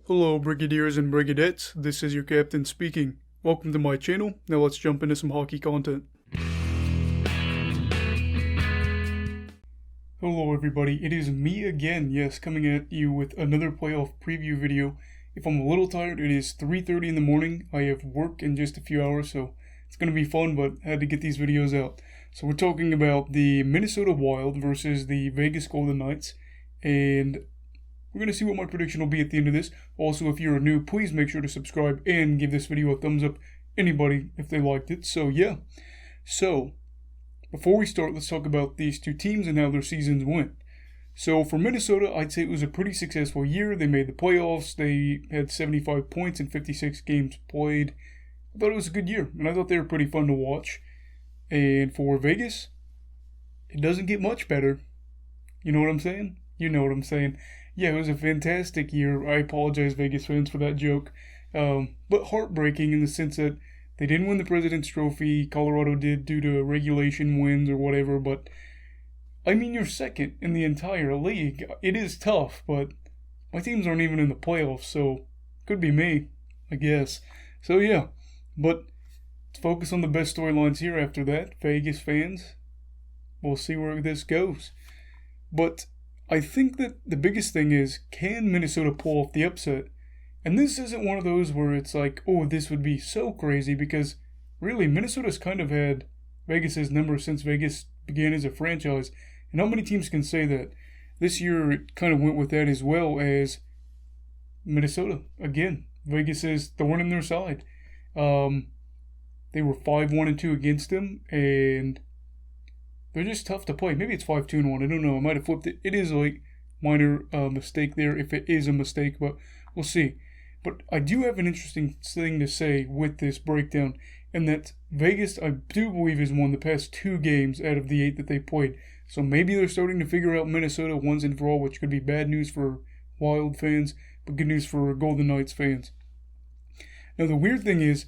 Hello, Brigadiers and Brigadettes. This is your captain speaking. Welcome to my channel. Now let's jump into some hockey content. Hello, everybody. It is me again. Yes, coming at you with another playoff preview video. If I'm a little tired, it is 3:30 in the morning. I have work in just a few hours, so it's going to be fun, but I had to get these videos out. So we're talking about the Minnesota Wild versus the Vegas Golden Knights, and we're going to see what my prediction will be at the end of this. Also, if you're new, please make sure to subscribe and give this video a thumbs up. Anybody, if they liked it. So, yeah. So, before we start, let's talk about these two teams and how their seasons went. So, for Minnesota, I'd say it was a pretty successful year. They made the playoffs. They had 75 points in 56 games played. I thought it was a good year, and I thought they were pretty fun to watch. And for Vegas, it doesn't get much better. You know what I'm saying? You know what I'm saying. Yeah, it was a fantastic year. I apologize, Vegas fans, for that joke. But heartbreaking in the sense that they didn't win the President's Trophy. Colorado did due to regulation wins or whatever. But, I mean, you're second in the entire league. It is tough, but my teams aren't even in the playoffs, so could be me, I guess. So, yeah. But let's focus on the best storylines here after that. Vegas fans, we'll see where this goes. But I think that the biggest thing is, can Minnesota pull off the upset? And this isn't one of those where it's like, oh, this would be so crazy, because really, Minnesota's kind of had Vegas's number since Vegas began as a franchise. And how many teams can say that? This year, it kind of went with that as well as Minnesota. Again, Vegas is thorn in their side. They were 5-1-2 against them, and they're just tough to play. Maybe it's 5-2-1. I don't know. I might have flipped it. It is a minor mistake there, if it is a mistake, but we'll see. But I do have an interesting thing to say with this breakdown, and that Vegas, I do believe, has won the past 2 games out of the 8 that they played. So maybe they're starting to figure out Minnesota once and for all, which could be bad news for Wild fans, but good news for Golden Knights fans. Now, the weird thing is,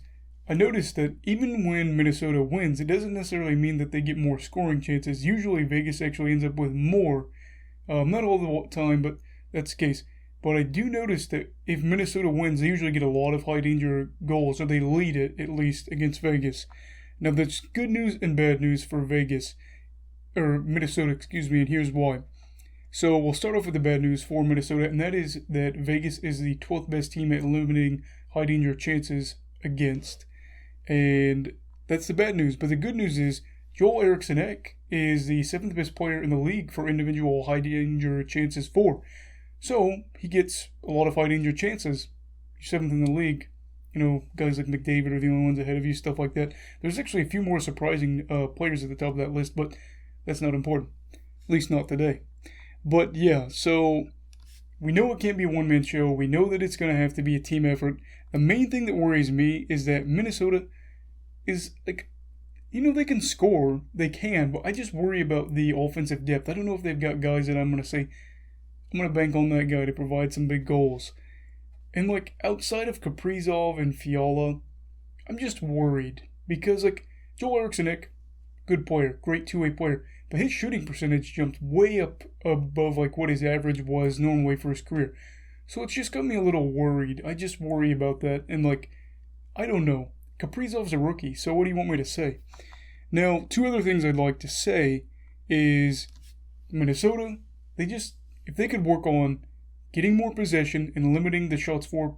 I noticed that even when Minnesota wins, it doesn't necessarily mean that they get more scoring chances. Usually Vegas actually ends up with more. Not all the time, but that's the case. But I do notice that if Minnesota wins, they usually get a lot of high danger goals, or they lead it, at least, against Vegas. Now, that's good news and bad news for Vegas, or Minnesota, excuse me, and here's why. So we'll start off with the bad news for Minnesota, and that is that Vegas is the 12th best team at limiting high danger chances against. And that's the bad news. But the good news is Joel Eriksson-Ek is the 7th best player in the league for individual high danger chances for. So he gets a lot of high danger chances. You're 7th in the league. You know, guys like McDavid are the only ones ahead of you, stuff like that. There's actually a few more surprising players at the top of that list, but that's not important. At least not today. But yeah, so we know it can't be a one-man show. We know that it's going to have to be a team effort. The main thing that worries me is that Minnesota is, like, you know, they can score. They can, but I just worry about the offensive depth. I don't know if they've got guys that I'm going to say, I'm going to bank on that guy to provide some big goals. And, like, outside of Kaprizov and Fiala, I'm just worried. Because, like, Joel Eriksson-Ek, good player, great two-way player. But his shooting percentage jumped way up above, like, what his average was normally for his career. So it's just got me a little worried. I just worry about that. And, like, I don't know. Kaprizov's a rookie, so what do you want me to say? Now, 2 other things I'd like to say is Minnesota, if they could work on getting more possession and limiting the shots for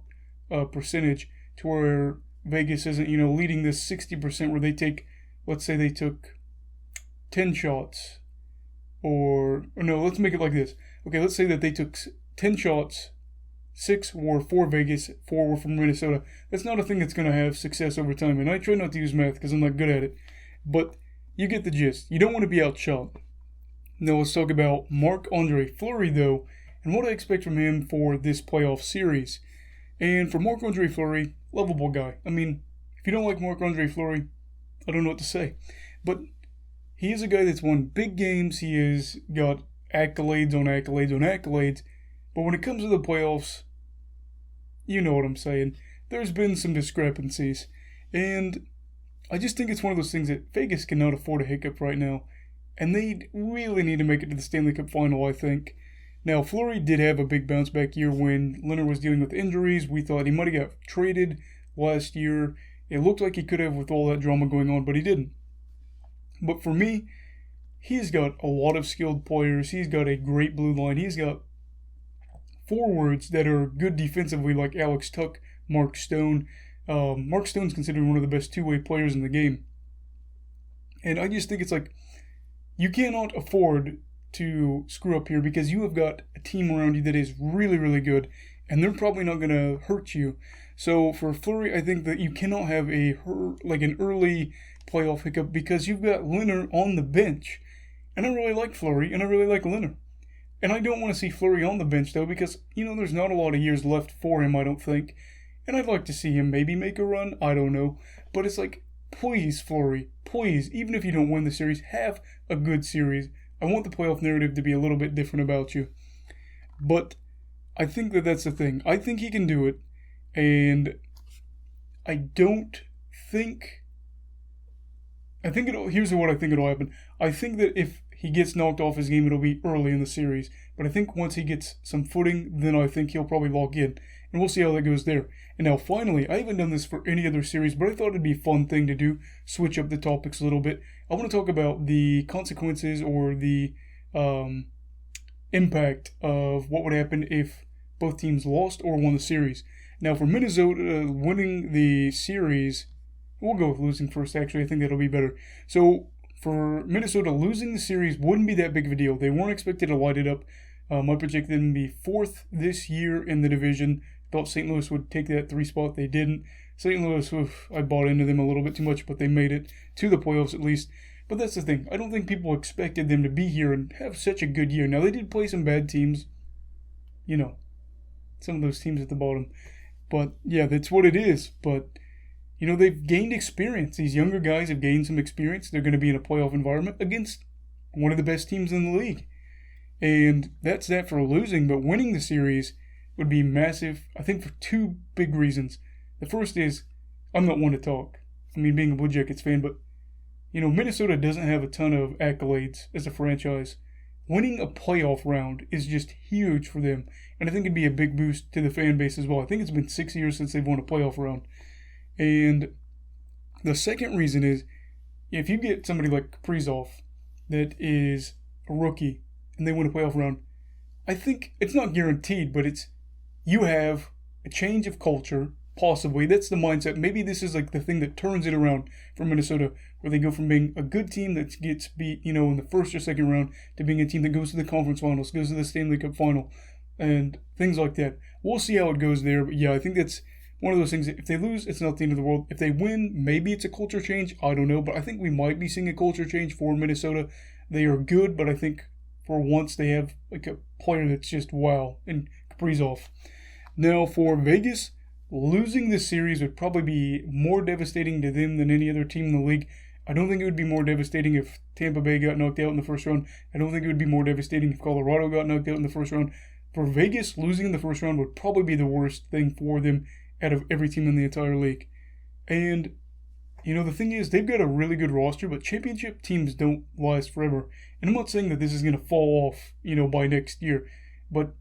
percentage to where Vegas isn't, you know, leading this 60% where they take, let's say they took 10 shots, or no, let's make it like this. Okay, let's say that they took 10 shots, 6 were for Vegas, 4 were from Minnesota. That's not a thing that's going to have success over time, and I try not to use math because I'm not good at it, but you get the gist. You don't want to be outshot. Now let's talk about Marc-Andre Fleury, though, and what I expect from him for this playoff series. And for Marc-Andre Fleury, lovable guy. I mean, if you don't like Marc-Andre Fleury, I don't know what to say. But he is a guy that's won big games. He has got accolades on accolades on accolades. But when it comes to the playoffs, you know what I'm saying. There's been some discrepancies. And I just think it's one of those things that Vegas cannot afford a hiccup right now. And they really need to make it to the Stanley Cup final, I think. Now, Fleury did have a big bounce back year when Leonard was dealing with injuries. We thought he might have got traded last year. It looked like he could have with all that drama going on, but he didn't. But for me, he's got a lot of skilled players. He's got a great blue line. He's got forwards that are good defensively, like Alex Tuch, Mark Stone. Mark Stone's considered one of the best two-way players in the game. And I just think it's like, you cannot afford to screw up here because you have got a team around you that is really, really good, and they're probably not going to hurt you. So for Fleury, I think that you cannot have an early playoff hiccup because you've got Leonard on the bench. And I really like Fleury, and I really like Leonard. And I don't want to see Fleury on the bench, though, because, there's not a lot of years left for him, I don't think. And I'd like to see him maybe make a run, I don't know. But it's like, please, Fleury, please, even if you don't win the series, have a good series. I want the playoff narrative to be a little bit different about you. But I think that that's the thing. I think he can do it. And I don't think... here's what I think it'll happen. I think that if he gets knocked off his game, it'll be early in the series. But I think once he gets some footing, then I think he'll probably lock in. And we'll see how that goes there. And now finally, I haven't done this for any other series, but I thought it'd be a fun thing to do. Switch up the topics a little bit. I want to talk about the consequences or the impact of what would happen if both teams lost or won the series. Now for Minnesota winning the series... We'll go with losing first, actually. I think that'll be better. So, for Minnesota, losing the series wouldn't be that big of a deal. They weren't expected to light it up. I projected them to be 4th this year in the division. Thought St. Louis would take that 3 spot. They didn't. St. Louis, I bought into them a little bit too much, but they made it to the playoffs at least. But that's the thing. I don't think people expected them to be here and have such a good year. Now, they did play some bad teams. Some of those teams at the bottom. But, yeah, that's what it is. But... they've gained experience. These younger guys have gained some experience. They're going to be in a playoff environment against one of the best teams in the league. And that's that for losing. But winning the series would be massive, I think, for 2 big reasons. The first is, I'm not one to talk. Being a Blue Jackets fan, but, Minnesota doesn't have a ton of accolades as a franchise. Winning a playoff round is just huge for them. And I think it'd be a big boost to the fan base as well. I think it's been 6 years since they've won a playoff round. And the second reason is, if you get somebody like Kaprizov that is a rookie and they win a playoff round, I think it's not guaranteed, but you have a change of culture, possibly. That's the mindset. Maybe this is like the thing that turns it around for Minnesota, where they go from being a good team that gets beat, in the first or second round, to being a team that goes to the conference finals, goes to the Stanley Cup final, and things like that. We'll see how it goes there, but yeah, I think that's one of those things that if they lose, it's not the end of the world. If they win, maybe it's a culture change. I don't know, but I think we might be seeing a culture change for Minnesota. They are good, but I think for once they have like a player that's just wow, and Kaprizov. Now for Vegas, losing this series would probably be more devastating to them than any other team in the league. I don't think it would be more devastating if Tampa Bay got knocked out in the first round. I don't think it would be more devastating if Colorado got knocked out in the first round. For Vegas, losing in the first round would probably be the worst thing for them out of every team in the entire league. And, the thing is, they've got a really good roster, but championship teams don't last forever. And I'm not saying that this is going to fall off, by next year. But,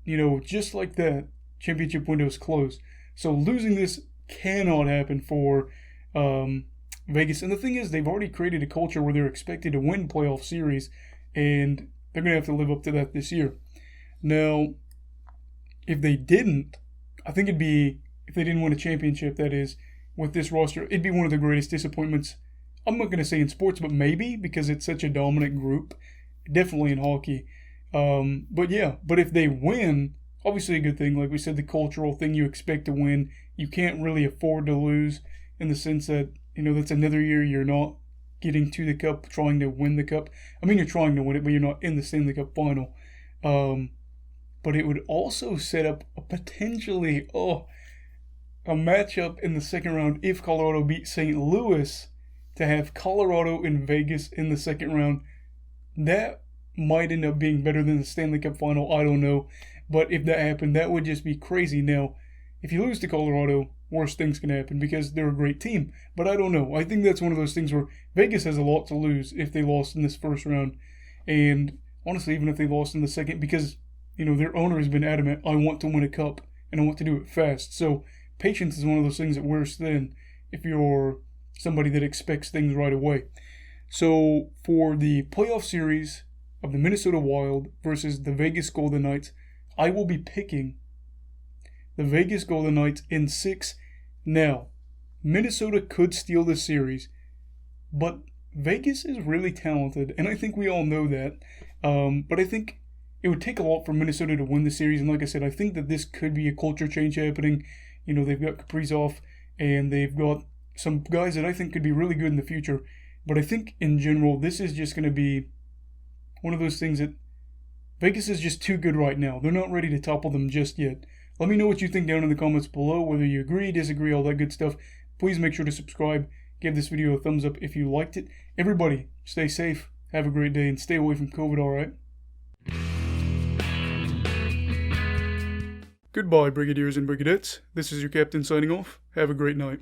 just like that, championship window is closed. So losing this cannot happen for Vegas. And the thing is, they've already created a culture where they're expected to win playoff series, and they're going to have to live up to that this year. Now, if they didn't, I think it'd be... If they didn't win a championship, that is, with this roster, it'd be one of the greatest disappointments. I'm not going to say in sports, but maybe, because it's such a dominant group. Definitely in hockey. But if they win, obviously a good thing. Like we said, the cultural thing, you expect to win. You can't really afford to lose in the sense that, that's another year you're not getting to the cup, trying to win the cup. You're trying to win it, but you're not in the Stanley Cup final. But it would also set up a potentially, a matchup in the second round if Colorado beat St. Louis, to have Colorado and Vegas in the second round. That might end up being better than the Stanley Cup final, I don't know. But if that happened, that would just be crazy. Now, if you lose to Colorado, worse things can happen because they're a great team. But I don't know. I think that's one of those things where Vegas has a lot to lose if they lost in this first round. And honestly, even if they lost in the second, because their owner has been adamant, I want to win a cup, and I want to do it fast. So patience is one of those things that wears thin if you're somebody that expects things right away. So for the playoff series of the Minnesota Wild versus the Vegas Golden Knights, I will be picking the Vegas Golden Knights in 6. Now, Minnesota could steal this series, but Vegas is really talented, and I think we all know that. But I think it would take a lot for Minnesota to win the series, and like I said, I think that this could be a culture change happening. They've got Kaprizov, and they've got some guys that I think could be really good in the future. But I think in general, this is just going to be one of those things that Vegas is just too good right now. They're not ready to topple them just yet. Let me know what you think down in the comments below, whether you agree, disagree, all that good stuff. Please make sure to subscribe. Give this video a thumbs up if you liked it. Everybody, stay safe, have a great day, and stay away from COVID, alright? Goodbye, Brigadiers and Brigadettes. This is your captain signing off. Have a great night.